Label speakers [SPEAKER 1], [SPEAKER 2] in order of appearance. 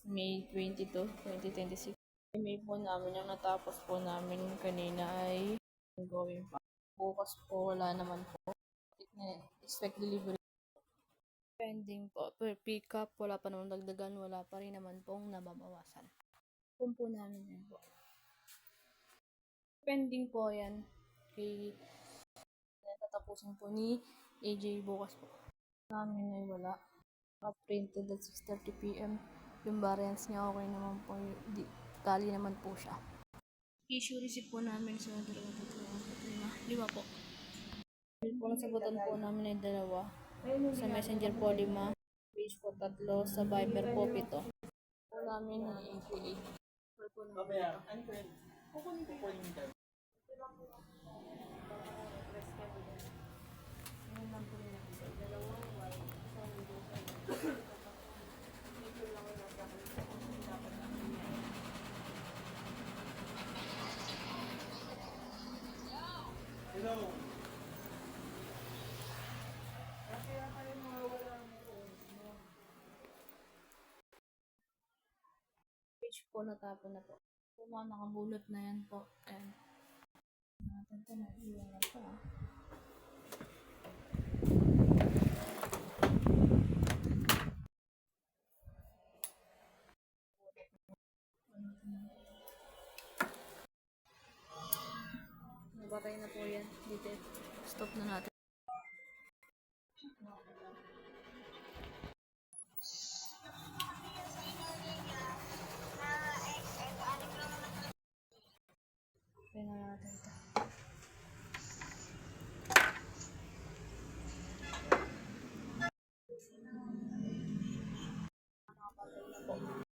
[SPEAKER 1] May 22, 2026. Email po namin yung natapos po namin kanina ay going pa. Bukas po wala naman po. Expect delivery. Pending po. Per pick up, wala pa naman dagdagan, wala pa rin naman pong nababawasan. Kung po namin yan po. Pending po yan. Kay tatapusin po ni AJ bukas po. Namin ay wala. Printed at 6:30 p.m. Yung variance niya okay naman po. Tali naman po siya. Issue receipt po namin sa 5 po. Yung po nasagutan po namin ay 2. Sa Messenger po 5. Page po 3. Sa Viber po 7. Po namin ay 88. Po namin ito. Page po natapon na po. Kung mga nakabulot na yan po. Ayan. Natin ito na iwan na ito. Nabatay na po yan. Dito. Stop na natin. Kaya na natin ito. Nakapatay na po.